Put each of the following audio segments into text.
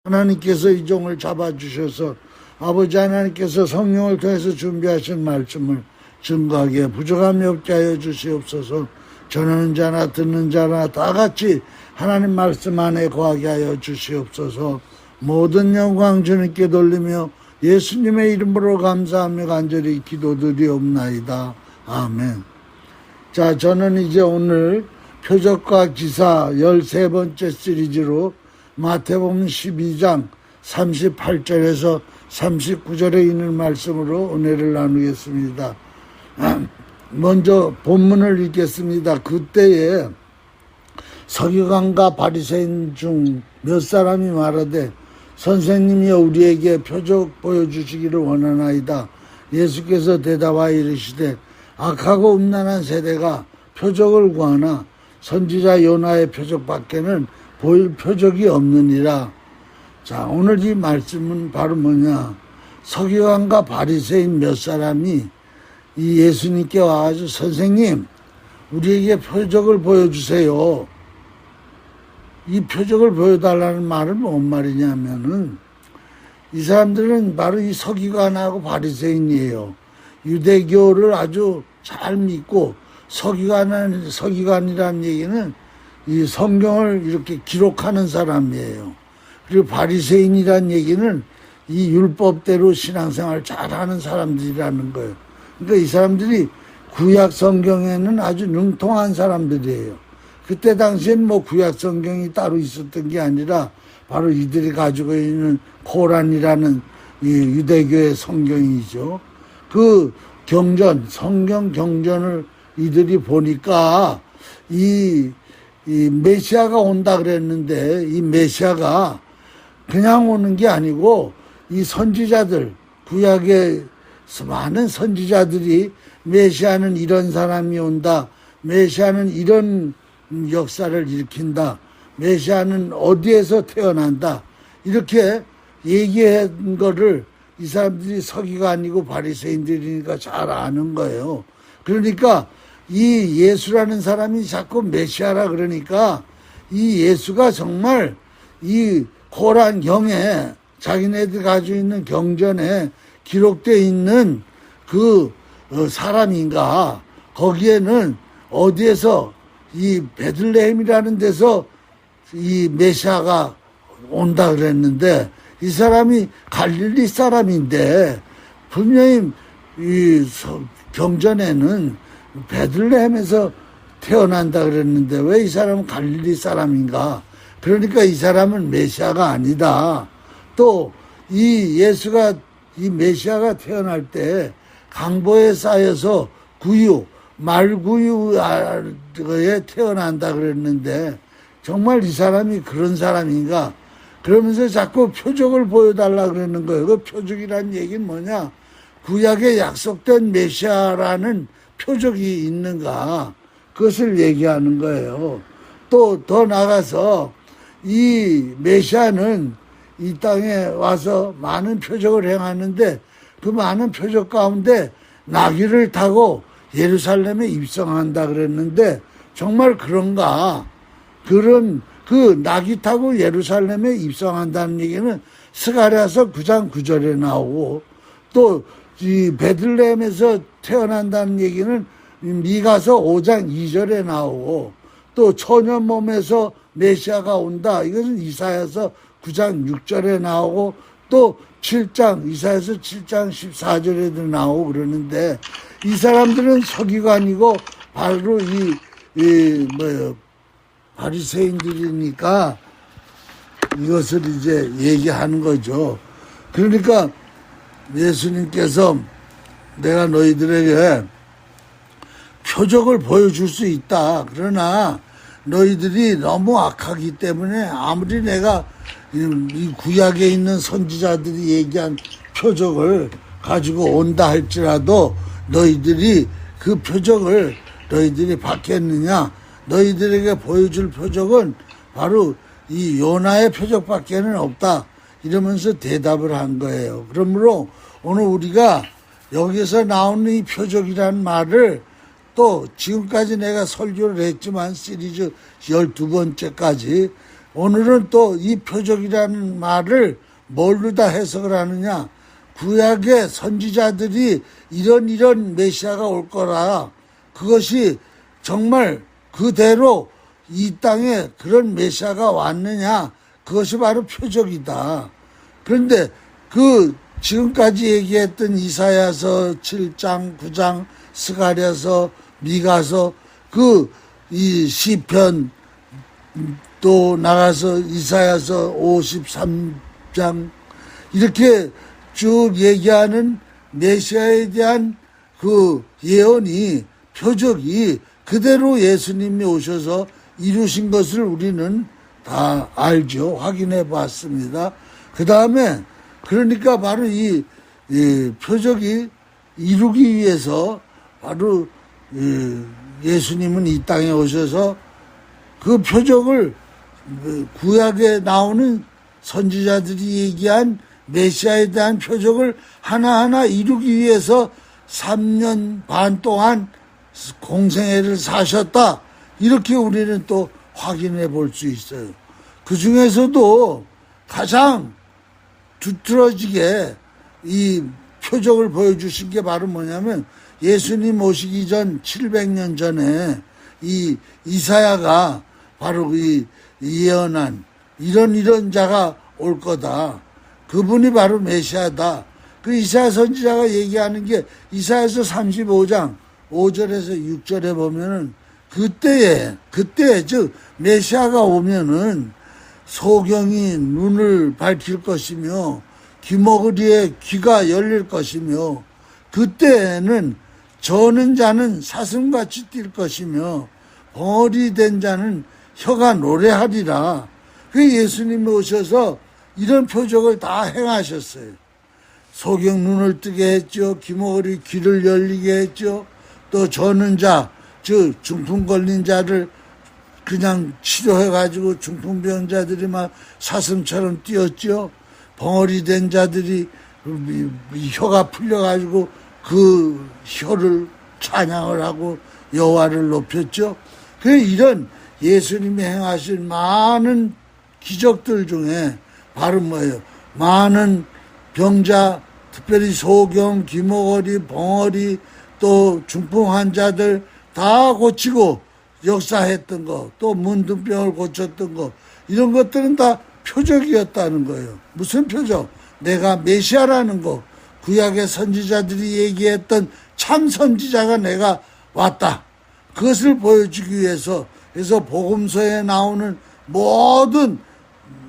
하나님께서 이 종을 잡아주셔서 아버지 하나님께서 성령을 통해서 준비하신 말씀을 증거하기에 부족함이 없게 하여 주시옵소서. 전하는 자나 듣는 자나 다 같이 하나님 말씀 안에 거하게 하여 주시옵소서. 모든 영광 주님께 돌리며 예수님의 이름으로 감사하며 간절히 기도드리옵나이다. 아멘. 자, 저는 이제 오늘 표적과 기사 13번째 시리즈로 마태복음 12장 38절에서 39절에 있는 말씀으로 은혜를 나누겠습니다. 먼저 본문을 읽겠습니다. 그때에 서기관과 바리새인 중 몇 사람이 말하되 선생님이여 우리에게 표적 보여주시기를 원하나이다. 예수께서 대답하여 이르시되 악하고 음란한 세대가 표적을 구하나 선지자 요나의 표적밖에는 보일 표적이 없느니라. 자, 오늘 이 말씀은 바로 뭐냐? 서기관과 바리새인 몇 사람이 이 예수님께 와가지고 선생님 우리에게 표적을 보여주세요. 이 표적을 보여달라는 말은 뭔 말이냐면은 이 사람들은 바로 이 서기관하고 바리새인이에요. 유대교를 아주 잘 믿고 서기관이라는 얘기는 이 성경을 이렇게 기록하는 사람이에요. 그리고 바리새인이라는 얘기는 이 율법대로 신앙생활 잘하는 사람들이라는 거예요. 그러니까 이 사람들이 구약 성경에는 아주 능통한 사람들이에요. 그때 당시엔 뭐 구약 성경이 따로 있었던 게 아니라 바로 이들이 가지고 있는 코란이라는 이 유대교의 성경이죠. 그 성경 경전을 이들이 보니까 이 메시아가 온다 그랬는데 이 메시아가 그냥 오는 게 아니고 이 선지자들, 구약의 많은 선지자들이 메시아는 이런 사람이 온다. 메시아는 이런 역사를 일으킨다. 메시아는 어디에서 태어난다. 이렇게 얘기한 거를 이 사람들이 서기관이고 바리새인들이니까 잘 아는 거예요. 그러니까 이 예수라는 사람이 자꾸 메시아라 그러니까 이 예수가 정말 이 코란경에 자기네들 가지고 있는 경전에 기록되어 있는 그 사람인가. 거기에는 어디에서 이 베들레헴이라는 데서 이 메시아가 온다 그랬는데 이 사람이 갈릴리 사람인데 분명히 이 경전에는 베들레헴에서 태어난다 그랬는데 왜 이 사람은 갈릴리 사람인가? 그러니까 이 사람은 메시아가 아니다. 또 이 예수가 이 메시아가 태어날 때 강보에 쌓여서 말구유에 태어난다 그랬는데 정말 이 사람이 그런 사람인가? 그러면서 자꾸 표적을 보여달라 그러는 거예요. 그 표적이란 얘기는 뭐냐? 구약에 약속된 메시아라는 표적이 있는가? 그것을 얘기하는 거예요. 또 더 나가서 이 메시아는 이 땅에 와서 많은 표적을 행하는데 그 많은 표적 가운데 나귀를 타고 예루살렘에 입성한다 그랬는데 정말 그런가? 그런 그 나귀 타고 예루살렘에 입성한다는 얘기는 스가랴서 9장 9절에 나오고 또 이 베들레헴에서 태어난다는 얘기는 미가서 5장 2절에 나오고 또 처녀 몸에서 메시아가 온다. 이것은 이사야서 9장 6절에 나오고 또 이사야서 7장 14절에도 나오고 그러는데 이 사람들은 서기관이고 바로 바리새인들이니까 이것을 이제 얘기하는 거죠. 그러니까 예수님께서 내가 너희들에게 표적을 보여줄 수 있다. 그러나 너희들이 너무 악하기 때문에 아무리 내가 이 구약에 있는 선지자들이 얘기한 표적을 가지고 온다 할지라도 너희들이 그 표적을 너희들이 받겠느냐? 너희들에게 보여줄 표적은 바로 이 요나의 표적밖에는 없다. 이러면서 대답을 한 거예요. 그러므로 오늘 우리가 여기서 나오는 이 표적이라는 말을 또 지금까지 내가 설교를 했지만 시리즈 12번째까지 오늘은 또 이 표적이라는 말을 뭘로 다 해석을 하느냐. 구약의 선지자들이 이런 메시아가 올 거라. 그것이 정말 그대로 이 땅에 그런 메시아가 왔느냐. 그것이 바로 표적이다. 그런데 그 지금까지 얘기했던 이사야서 7장, 9장, 스가랴서, 미가서, 이 시편, 또 나가서 이사야서 53장, 이렇게 쭉 얘기하는 메시아에 대한 그 예언이, 표적이 그대로 예수님이 오셔서 이루신 것을 우리는 다 알죠. 확인해 봤습니다. 그 다음에 그러니까 바로 이 표적이 이루기 위해서 바로 예수님은 이 땅에 오셔서 그 표적을 구약에 나오는 선지자들이 얘기한 메시아에 대한 표적을 하나하나 이루기 위해서 3년 반 동안 공생애를 사셨다. 이렇게 우리는 또 확인해 볼 수 있어요. 그 중에서도 가장 두드러지게 이 표적을 보여주신 게 바로 뭐냐면 예수님 오시기 전 700년 전에 이 이사야가 바로 이 예언한 이런 자가 올 거다. 그분이 바로 메시아다. 그 이사야 선지자가 얘기하는 게 이사야서 35장 5절에서 6절에 보면은 그때에 즉 메시아가 오면은 소경이 눈을 밝힐 것이며 귀머거리에 귀가 열릴 것이며 그때에는 저는 자는 사슴같이 뛸 것이며 벙어리 된 자는 혀가 노래하리라. 그 예수님이 오셔서 이런 표적을 다 행하셨어요. 소경 눈을 뜨게 했죠. 귀머거리 귀를 열리게 했죠. 또 저는 자, 즉 중풍 걸린 자를 그냥 치료해가지고 중풍병자들이 막 사슴처럼 뛰었죠. 벙어리 된 자들이 혀가 풀려가지고 그 혀를 찬양을 하고 여호와를 높였죠. 그 이런 예수님이 행하신 많은 기적들 중에 바로 뭐예요? 많은 병자, 특별히 소경, 귀머거리, 벙어리, 또 중풍 환자들 다 고치고 역사했던 거, 또 문둥병을 고쳤던 거, 이런 것들은 다 표적이었다는 거예요. 무슨 표적? 내가 메시아라는 거, 구약의 선지자들이 얘기했던 참 선지자가 내가 왔다. 그것을 보여주기 위해서, 그래서 복음서에 나오는 모든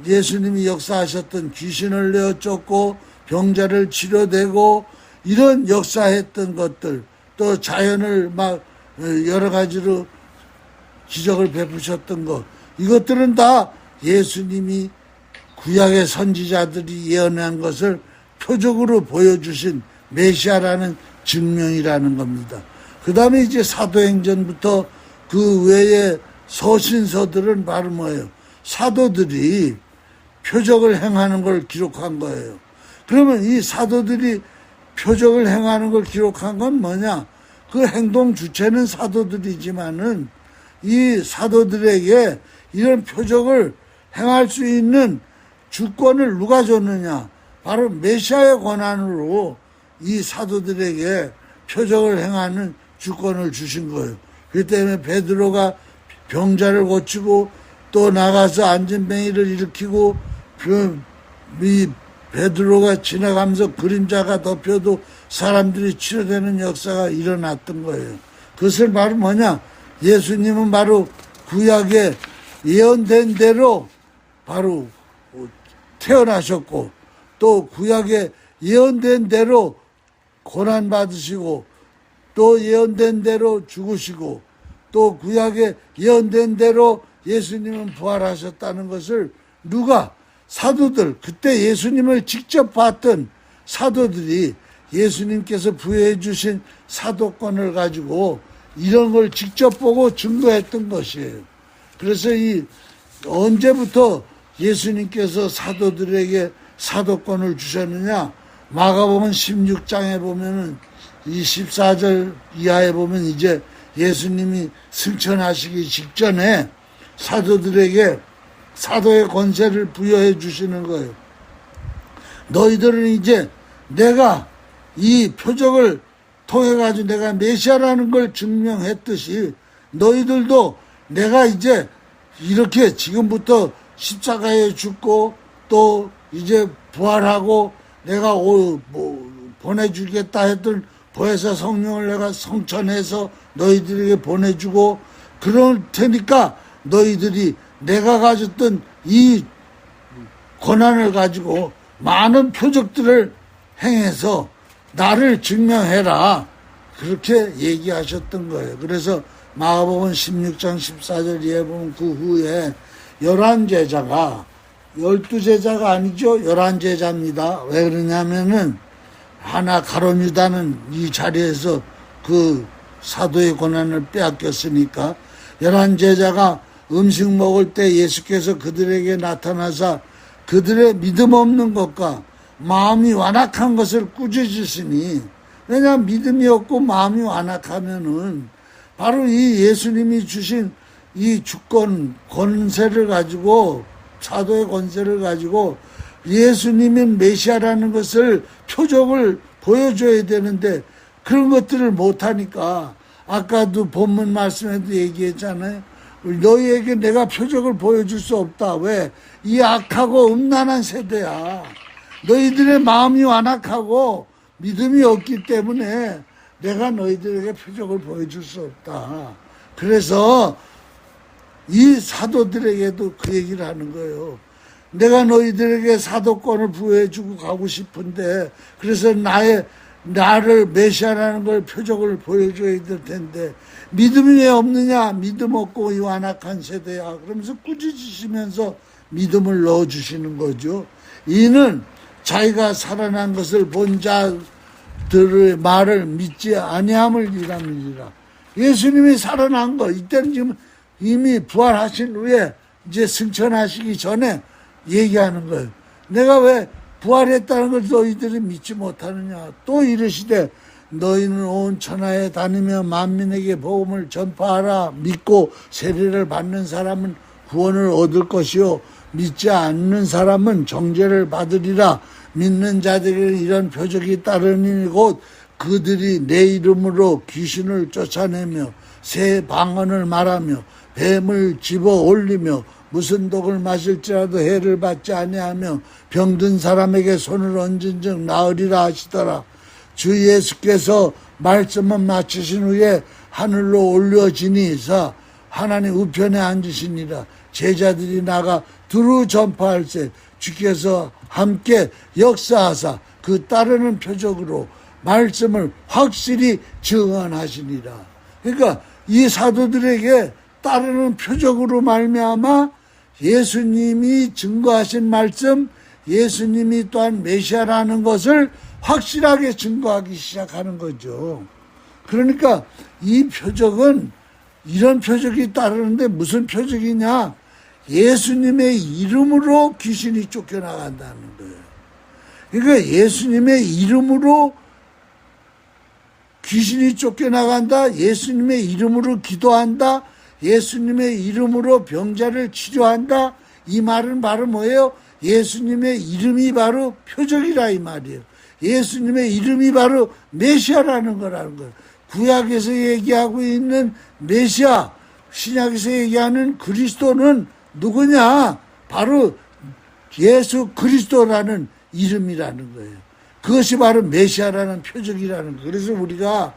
예수님이 역사하셨던 귀신을 내어 쫓고 병자를 치료되고 이런 역사했던 것들, 또 자연을 막 여러 가지로 기적을 베푸셨던 것, 이것들은 다 예수님이 구약의 선지자들이 예언한 것을 표적으로 보여주신 메시아라는 증명이라는 겁니다. 그 다음에 이제 사도행전부터 그 외에 서신서들은 바로 뭐예요? 사도들이 표적을 행하는 걸 기록한 거예요. 그러면 이 사도들이 표적을 행하는 걸 기록한 건 뭐냐? 그 행동 주체는 사도들이지만은 이 사도들에게 이런 표적을 행할 수 있는 주권을 누가 줬느냐? 바로 메시아의 권한으로 이 사도들에게 표적을 행하는 주권을 주신 거예요. 그렇기 때문에 베드로가 병자를 고치고 또 나가서 안진뱅이를 일으키고 이 베드로가 지나가면서 그림자가 덮여도 사람들이 치료되는 역사가 일어났던 거예요. 그것을 바로 뭐냐? 예수님은 바로 구약에 예언된 대로 바로 태어나셨고 또 구약에 예언된 대로 고난받으시고 또 예언된 대로 죽으시고 또 구약에 예언된 대로 예수님은 부활하셨다는 것을 누가? 사도들, 그때 예수님을 직접 봤던 사도들이 예수님께서 부여해 주신 사도권을 가지고 이런 걸 직접 보고 증거했던 것이에요. 그래서 이 언제부터 예수님께서 사도들에게 사도권을 주셨느냐? 마가복음 16장에 보면은 이 14절 이하에 보면 이제 예수님이 승천하시기 직전에 사도들에게 사도의 권세를 부여해 주시는 거예요. 너희들은 이제 내가 이 표적을 통해 가지고 내가 메시아라는 걸 증명했듯이 너희들도 내가 이제 이렇게 지금부터 십자가에 죽고 또 이제 부활하고 내가 보내주겠다 했던 보혜사 성령을 내가 성천해서 너희들에게 보내주고 그럴 테니까 너희들이 내가 가졌던 이 권한을 가지고 많은 표적들을 행해서 나를 증명해라. 그렇게 얘기하셨던 거예요. 그래서 마가복음 16장 14절 이에 보면 그 후에 11제자가 12제자가 아니죠. 11제자입니다. 왜 그러냐면은 하나 가룟 유다는 이 자리에서 그 사도의 권한을 빼앗겼으니까 11제자가 음식 먹을 때 예수께서 그들에게 나타나사 그들의 믿음 없는 것과 마음이 완악한 것을 꾸짖으시니 왜냐하면 믿음이 없고 마음이 완악하면은 바로 이 예수님이 주신 이 주권 권세를 가지고 사도의 권세를 가지고 예수님이 메시아라는 것을 표적을 보여줘야 되는데 그런 것들을 못하니까 아까도 본문 말씀에도 얘기했잖아요. 너희에게 내가 표적을 보여줄 수 없다. 왜? 이 악하고 음란한 세대야. 너희들의 마음이 완악하고 믿음이 없기 때문에 내가 너희들에게 표적을 보여줄 수 없다. 그래서 이 사도들에게도 그 얘기를 하는 거예요. 내가 너희들에게 사도권을 부여해주고 가고 싶은데 그래서 나를 메시아라는 걸 표적을 보여줘야 될 텐데 믿음이 왜 없느냐? 믿음 없고 이 완악한 세대야. 그러면서 꾸짖으시면서 믿음을 넣어주시는 거죠. 이는 자기가 살아난 것을 본 자들의 말을 믿지 아니함을 이람이니라. 예수님이 살아난 거 이때는 지금 이미 부활하신 후에 이제 승천하시기 전에 얘기하는 거예요. 내가 왜 부활했다는 걸 너희들이 믿지 못하느냐. 또 이르시되 너희는 온 천하에 다니며 만민에게 복음을 전파하라. 믿고 세례를 받는 사람은 구원을 얻을 것이요 믿지 않는 사람은 정죄를 받으리라. 믿는 자들에게 이런 표적이 따르니 곧 그들이 내 이름으로 귀신을 쫓아내며 새 방언을 말하며 뱀을 집어 올리며 무슨 독을 마실지라도 해를 받지 아니하며 병든 사람에게 손을 얹은 즉 나으리라 하시더라. 주 예수께서 말씀을 마치신 후에 하늘로 올려지니사 하나님 우편에 앉으시니라. 제자들이 나가 두루 전파할세 주께서 함께 역사하사 그 따르는 표적으로 말씀을 확실히 증언하시니라. 그러니까 이 사도들에게 따르는 표적으로 말미암아 예수님이 증거하신 말씀, 예수님이 또한 메시아라는 것을 확실하게 증거하기 시작하는 거죠. 그러니까 이 표적은 이런 표적이 따르는데 무슨 표적이냐? 예수님의 이름으로 귀신이 쫓겨나간다는 거예요. 그러니까 예수님의 이름으로 귀신이 쫓겨나간다. 예수님의 이름으로 기도한다. 예수님의 이름으로 병자를 치료한다. 이 말은 바로 뭐예요? 예수님의 이름이 바로 표적이라 이 말이에요. 예수님의 이름이 바로 메시아라는 거라는 거예요. 구약에서 얘기하고 있는 메시아, 신약에서 얘기하는 그리스도는 누구냐? 바로 예수 그리스도라는 이름이라는 거예요. 그것이 바로 메시아라는 표적이라는 거예요. 그래서 우리가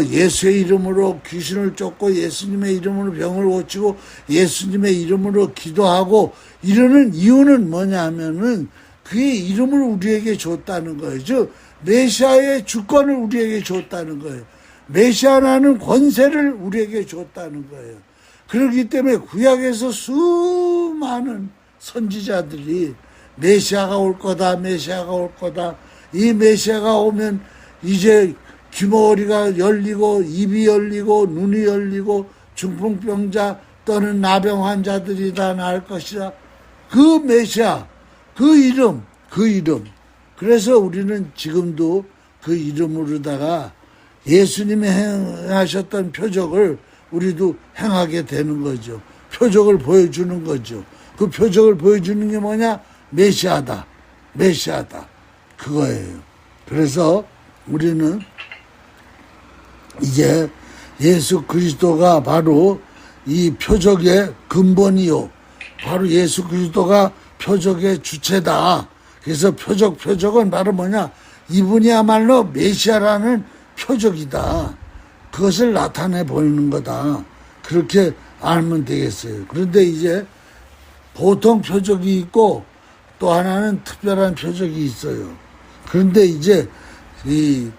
예수의 이름으로 귀신을 쫓고 예수님의 이름으로 병을 고치고 예수님의 이름으로 기도하고 이러는 이유는 뭐냐 하면은 그의 이름을 우리에게 줬다는 거예요. 즉 메시아의 주권을 우리에게 줬다는 거예요. 메시아라는 권세를 우리에게 줬다는 거예요. 그렇기 때문에 구약에서 수많은 선지자들이 메시아가 올 거다, 메시아가 올 거다. 이 메시아가 오면 이제 귀머거리가 열리고 입이 열리고 눈이 열리고 중풍병자 또는 나병 환자들이 다 나을 것이라. 그 메시아, 그 이름. 그래서 우리는 지금도 그 이름으로다가 예수님이 행하셨던 표적을 우리도 행하게 되는 거죠. 표적을 보여주는 거죠. 그 표적을 보여주는 게 뭐냐? 메시아다. 메시아다. 그거예요. 그래서 우리는 이제 예수 그리스도가 바로 이 표적의 근본이요. 바로 예수 그리스도가 표적의 주체다. 그래서 표적은 바로 뭐냐? 이분이야말로 메시아라는 표적이다. 그것을 나타내 보이는 거다. 그렇게 알면 되겠어요. 그런데 이제 보통 표적이 있고 또 하나는 특별한 표적이 있어요. 그런데 이제 이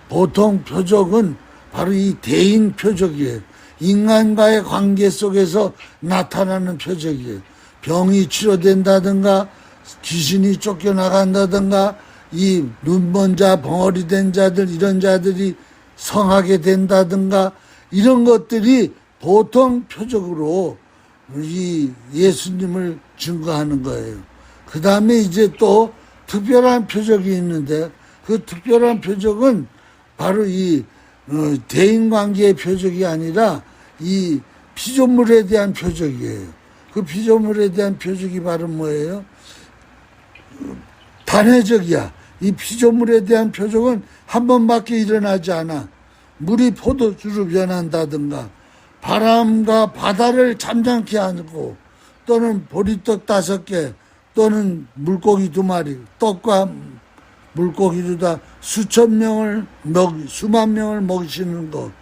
보통 표적은 바로 이 대인 표적이에요. 인간과의 관계 속에서 나타나는 표적이에요. 병이 치료된다든가 귀신이 쫓겨나간다든가 이 눈먼 자, 벙어리 된 자들 이런 자들이 성하게 된다든가 이런 것들이 보통 표적으로 이 예수님을 증거하는 거예요. 그 다음에 이제 또 특별한 표적이 있는데 그 특별한 표적은 바로 이 대인관계의 표적이 아니라 이 피조물에 대한 표적이에요. 그 피조물에 대한 표적이 바로 뭐예요? 단회적이야. 이 피조물에 대한 표적은 한 번밖에 일어나지 않아. 물이 포도주로 변한다든가 바람과 바다를 잠잠케 하고 또는 보리떡 5개 또는 물고기 2마리 떡과 물고기도 다 수만 명을 먹이시는 거,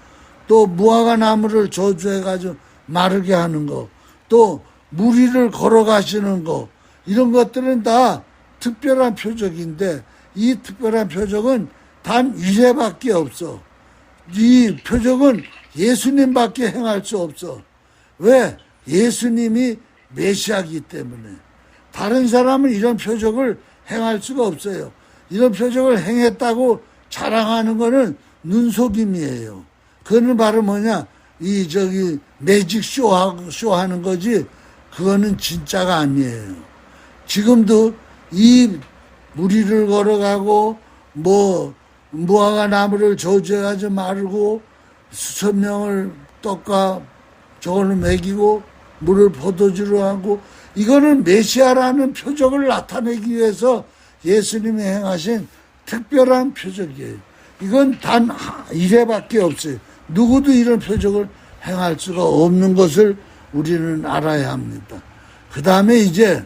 또 무화과 나무를 저주해가지고 마르게 하는 거, 또 물 위를 걸어가시는 거, 이런 것들은 다 특별한 표적인데 이 특별한 표적은 단 유죄밖에 없어. 이 표적은 예수님밖에 행할 수 없어. 왜? 예수님이 메시아이기 때문에. 다른 사람은 이런 표적을 행할 수가 없어요. 이런 표적을 행했다고 자랑하는 거는 눈속임이에요. 그거는 바로 뭐냐? 매직 쇼 하는 거지, 그거는 진짜가 아니에요. 지금도 이 무리를 걸어가고, 무화과 나무를 저주해가지고 마르고, 수천 명을 떡과 저걸로 먹이고, 물을 포도주로 하고, 이거는 메시아라는 표적을 나타내기 위해서 예수님이 행하신 특별한 표적이에요. 이건 단 1회밖에 없어요. 누구도 이런 표적을 행할 수가 없는 것을 우리는 알아야 합니다. 그 다음에 이제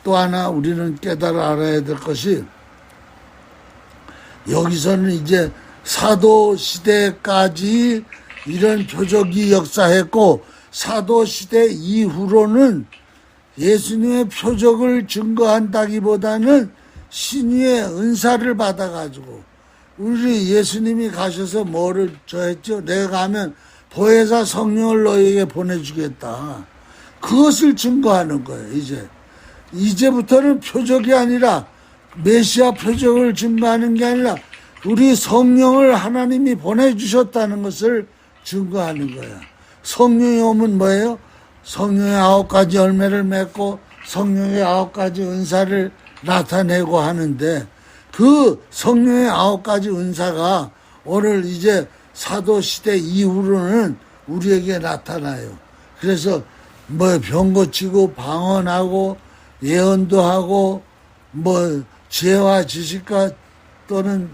또 하나 우리는 깨달아 알아야 될 것이, 여기서는 이제 사도시대까지 이런 표적이 역사했고, 사도시대 이후로는 예수님의 표적을 증거한다기보다는 신유의 은사를 받아가지고, 우리 예수님이 가셔서 뭐를 했죠? 내가 가면 보혜사 성령을 너희에게 보내주겠다. 그것을 증거하는 거예요. 이제부터는 표적이 아니라 메시아 표적을 증거하는 게 아니라 우리 성령을 하나님이 보내주셨다는 것을 증거하는 거야. 성령이 오면 뭐예요? 성령의 9가지 열매를 맺고 성령의 9가지 은사를 나타내고 하는데, 그 성령의 9가지 은사가 오늘 이제 사도시대 이후로는 우리에게 나타나요. 그래서 병 고치고 방언하고 예언도 하고 지혜와 지식과 또는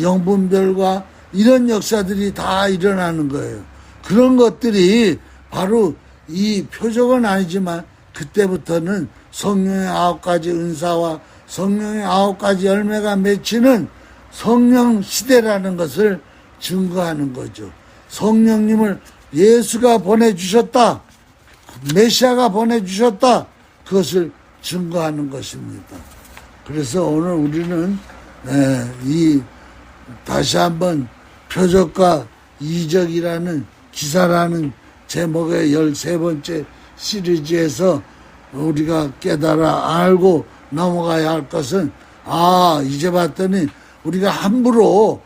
영분별과 이런 역사들이 다 일어나는 거예요. 그런 것들이 바로 이 표적은 아니지만 그때부터는 성령의 9가지 은사와 성령의 9가지 열매가 맺히는 성령 시대라는 것을 증거하는 거죠. 성령님을 예수가 보내주셨다, 메시아가 보내주셨다, 그것을 증거하는 것입니다. 그래서 오늘 우리는 다시 한번 표적과 이적이라는 기사라는 제목의 13번째 시리즈에서 우리가 깨달아 알고 넘어가야 할 것은, 이제 봤더니 우리가 함부로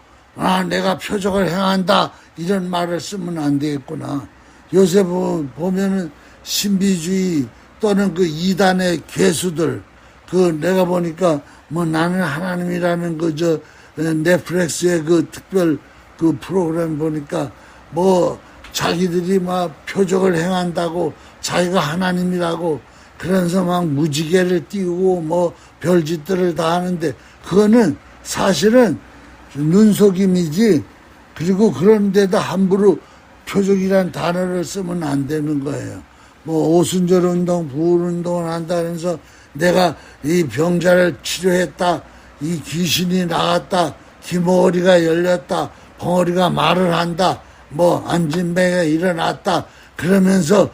내가 표적을 행한다 이런 말을 쓰면 안 되겠구나. 요새 보면은 신비주의 또는 그 이단의 괴수들, 내가 보니까 나는 하나님이라는 넷플릭스의 특별 프로그램 보니까 자기들이 막 표적을 행한다고 자기가 하나님이라고 그러면서 막 무지개를 띄우고 뭐 별짓들을 다 하는데 그거는 사실은 눈속임이지. 그리고 그런데도 함부로 표적이란 단어를 쓰면 안 되는 거예요. 뭐 오순절 운동, 부울 운동을 한다면서 내가 이 병자를 치료했다, 이 귀신이 나갔다, 귀머거리가 열렸다, 벙어리가 말을 한다, 뭐 안진뱅이가 일어났다 그러면서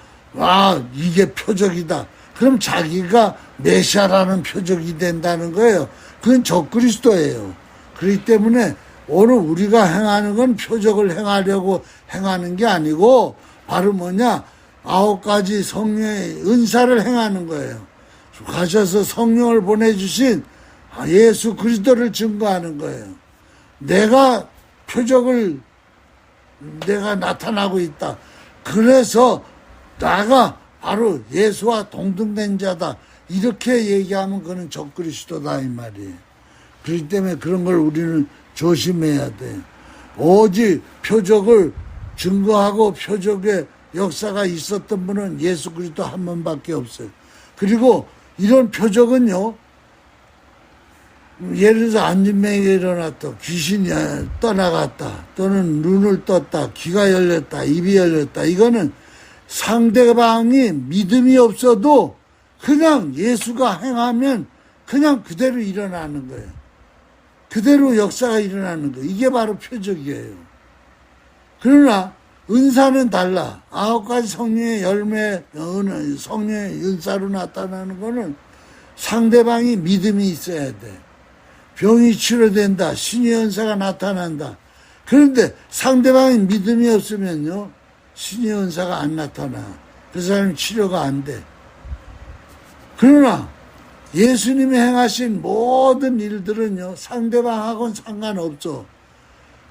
이게 표적이다. 그럼 자기가 메시아라는 표적이 된다는 거예요. 그건 적그리스도예요. 그렇기 때문에 오늘 우리가 행하는 건 표적을 행하려고 행하는 게 아니고 바로 뭐냐? 9가지 성령의 은사를 행하는 거예요. 가셔서 성령을 보내주신 예수 그리스도를 증거하는 거예요. 내가 표적을 내가 나타나고 있다. 그래서 나가 바로 예수와 동등된 자다. 이렇게 얘기하면 그는 적그리스도다 이 말이에요. 그렇기 때문에 그런 걸 우리는 조심해야 돼요. 오직 표적을 증거하고 표적의 역사가 있었던 분은 예수 그리스도 한 분밖에 없어요. 그리고 이런 표적은요, 예를 들어서 안진뱅이가 일어났다, 귀신이 떠나갔다, 또는 눈을 떴다, 귀가 열렸다, 입이 열렸다. 이거는 상대방이 믿음이 없어도 그냥 예수가 행하면 그냥 그대로 일어나는 거예요. 그대로 역사가 일어나는 거예요. 이게 바로 표적이에요. 그러나 은사는 달라. 9가지 성령의 열매, 성령의 은사로 나타나는 거는 상대방이 믿음이 있어야 돼. 병이 치료된다. 신의 은사가 나타난다. 그런데 상대방이 믿음이 없으면요, 신의 은사가 안 나타나. 그 사람이 치료가 안 돼. 그러나 예수님이 행하신 모든 일들은요, 상대방하고는 상관없어.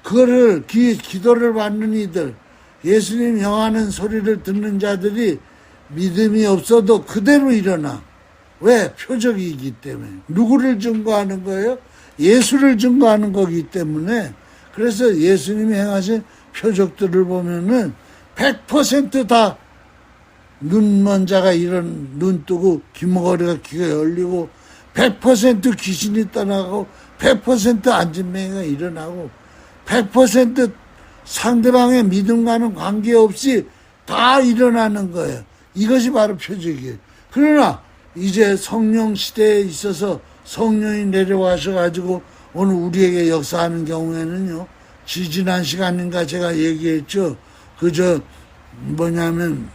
그거를 기도를 받는 이들, 예수님 명하는 소리를 듣는 자들이 믿음이 없어도 그대로 일어나. 왜? 표적이기 때문에. 누구를 증거하는 거예요? 예수를 증거하는 거기 때문에. 그래서 예수님이 행하신 표적들을 보면은 100% 눈먼 자가 눈 뜨고 귀머거리가 귀가 열리고 100% 귀신이 떠나고 100% 안진뱅이가 일어나고 100% 상대방의 믿음과는 관계없이 다 일어나는 거예요. 이것이 바로 표적이에요. 그러나 이제 성령 시대에 있어서 성령이 내려와셔가지고 오늘 우리에게 역사하는 경우에는요, 지난 시간인가 제가 얘기했죠. 뭐냐면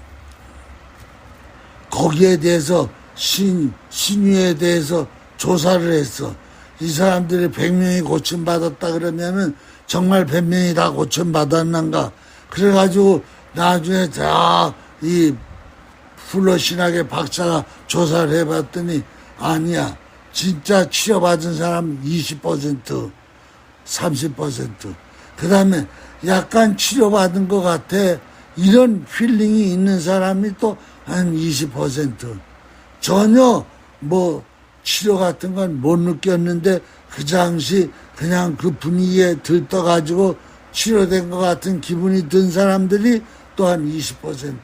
거기에 대해서 신유에 대해서 조사를 했어. 이 사람들이 100명이 고침받았다 그러면은 정말 100명이 다 고침받았는가. 그래가지고 나중에 다 이 풀러 신학의 박사가 조사를 해봤더니 아니야. 진짜 치료받은 사람 20%, 30%. 그 다음에 약간 치료받은 것 같아. 이런 필링이 있는 사람이 또 한 20%. 전혀 뭐 치료 같은 건 못 느꼈는데 그 당시 그냥 그 분위기에 들떠가지고 치료된 것 같은 기분이 든 사람들이 또 한 20%.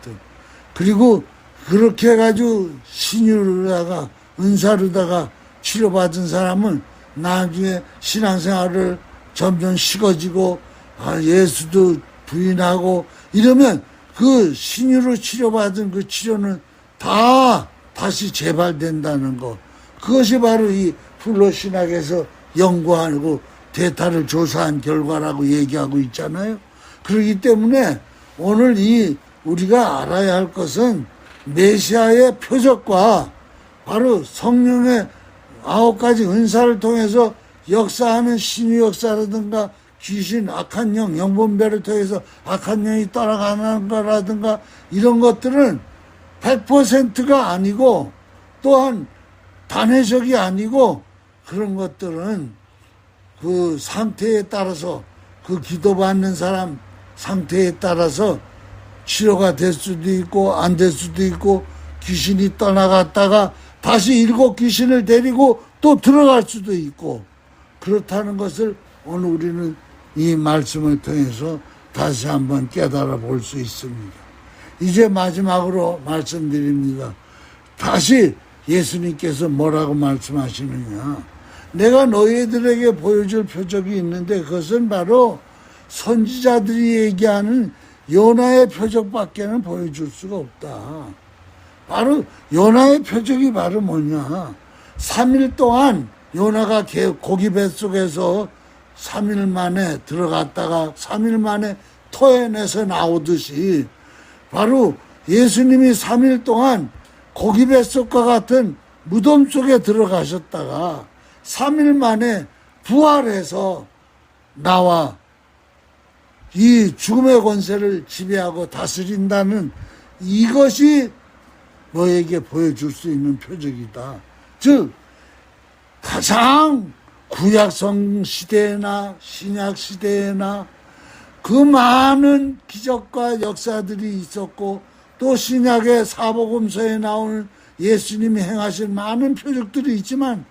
그리고 그렇게 해가지고 신유로다가 은사로다가 치료받은 사람은 나중에 신앙생활을 점점 식어지고 예수도 부인하고 이러면 그 신유로 치료받은 그 치료는 다 다시 재발된다는 거. 그것이 바로 이 풀로 신학에서 연구하고 데이터를 조사한 결과라고 얘기하고 있잖아요. 그렇기 때문에 오늘 우리가 알아야 할 것은 메시아의 표적과 바로 성령의 9가지 은사를 통해서 역사하는 신유 역사라든가 귀신, 악한 영, 영분별을 통해서 악한 영이 떠나가는 거라든가 이런 것들은 100%가 아니고 또한 단회적이 아니고 그런 것들은 그 상태에 따라서 그 기도받는 사람 상태에 따라서 치료가 될 수도 있고 안 될 수도 있고 귀신이 떠나갔다가 다시 7 귀신을 데리고 또 들어갈 수도 있고 그렇다는 것을 오늘 우리는 이 말씀을 통해서 다시 한번 깨달아 볼 수 있습니다. 이제 마지막으로 말씀드립니다. 다시 예수님께서 뭐라고 말씀하시느냐. 내가 너희들에게 보여줄 표적이 있는데 그것은 바로 선지자들이 얘기하는 요나의 표적밖에는 보여줄 수가 없다. 바로 요나의 표적이 바로 뭐냐. 3일 동안 요나가 고기 뱃속에서 3일 만에 들어갔다가 3일 만에 토해내서 나오듯이 바로 예수님이 3일 동안 고기 뱃속과 같은 무덤 속에 들어가셨다가 3일 만에 부활해서 나와 이 죽음의 권세를 지배하고 다스린다는 이것이 너에게 보여줄 수 있는 표적이다. 즉 가장 구약성 시대나 신약 시대나 그 많은 기적과 역사들이 있었고 또 신약의 사복음서에 나오는 예수님이 행하신 많은 표적들이 있지만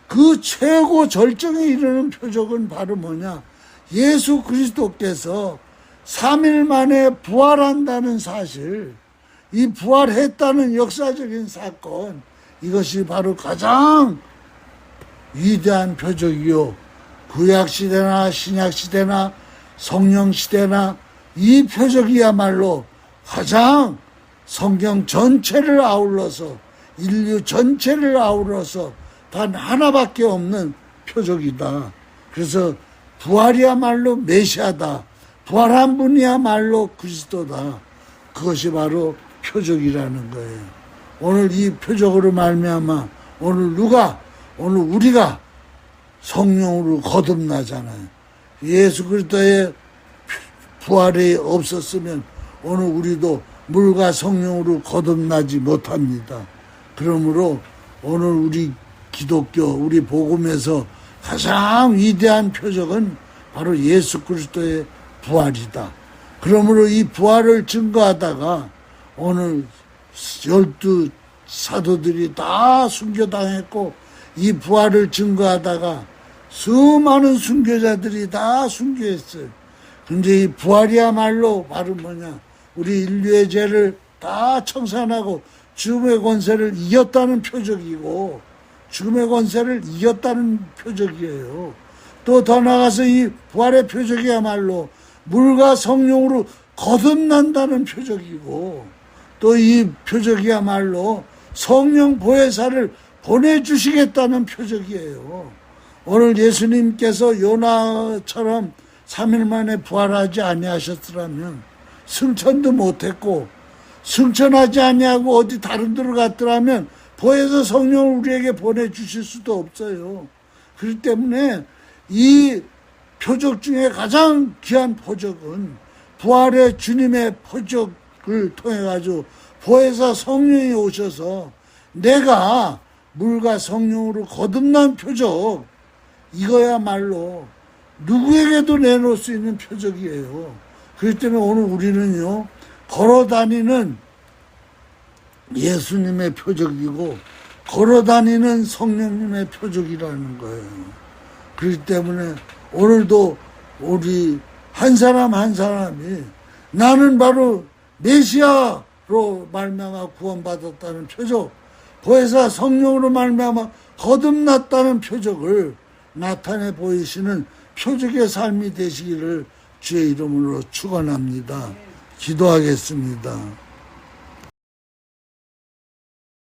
그 최고 절정에 이르는 표적은 바로 뭐냐. 예수 그리스도께서 3일 만에 부활한다는 사실, 이 부활했다는 역사적인 사건, 이것이 바로 가장 위대한 표적이요. 구약시대나 신약시대나 성령시대나 이 표적이야말로 가장 성경 전체를 아울러서 인류 전체를 아울러서 단 하나밖에 없는 표적이다. 그래서 부활이야말로 메시아다. 부활한 분이야말로 그리스도다. 그것이 바로 표적이라는 거예요. 오늘 이 표적으로 말미암아 오늘 우리가 성령으로 거듭나잖아요. 예수 그리스도의 부활이 없었으면 오늘 우리도 물과 성령으로 거듭나지 못합니다. 그러므로 오늘 우리 기독교, 우리 복음에서 가장 위대한 표적은 바로 예수 그리스도의 부활이다. 그러므로 이 부활을 증거하다가 오늘 12 사도들이 다 순교당했고 이 부활을 증거하다가 수많은 순교자들이 다 순교했어요. 근데 이 부활이야말로 바로 뭐냐. 우리 인류의 죄를 다 청산하고 죽음의 권세를 이겼다는 표적이고 죽음의 권세를 이겼다는 표적이에요. 또 더 나아가서 이 부활의 표적이야말로 물과 성령으로 거듭난다는 표적이고 또 이 표적이야말로 성령 보혜사를 보내주시겠다는 표적이에요. 오늘 예수님께서 요나처럼 3일 만에 부활하지 아니하셨더라면 승천도 못했고 승천하지 아니하고 어디 다른 데로 갔더라면 보혜사 성령을 우리에게 보내주실 수도 없어요. 그렇기 때문에 이 표적 중에 가장 귀한 표적은 부활의 주님의 표적을 통해 가지고 보혜사 성령이 오셔서 내가 물과 성령으로 거듭난 표적, 이거야말로 누구에게도 내놓을 수 있는 표적이에요. 그렇기 때문에 오늘 우리는요, 걸어다니는 예수님의 표적이고 걸어다니는 성령님의 표적이라는 거예요. 그렇기 때문에 오늘도 우리 한 사람 한 사람이 나는 바로 메시아로 말미암아 구원받았다는 표적, 보혜사 성령으로 말미암아 거듭났다는 표적을 나타내 보이시는 표적의 삶이 되시기를 주의 이름으로 축원합니다. 기도하겠습니다.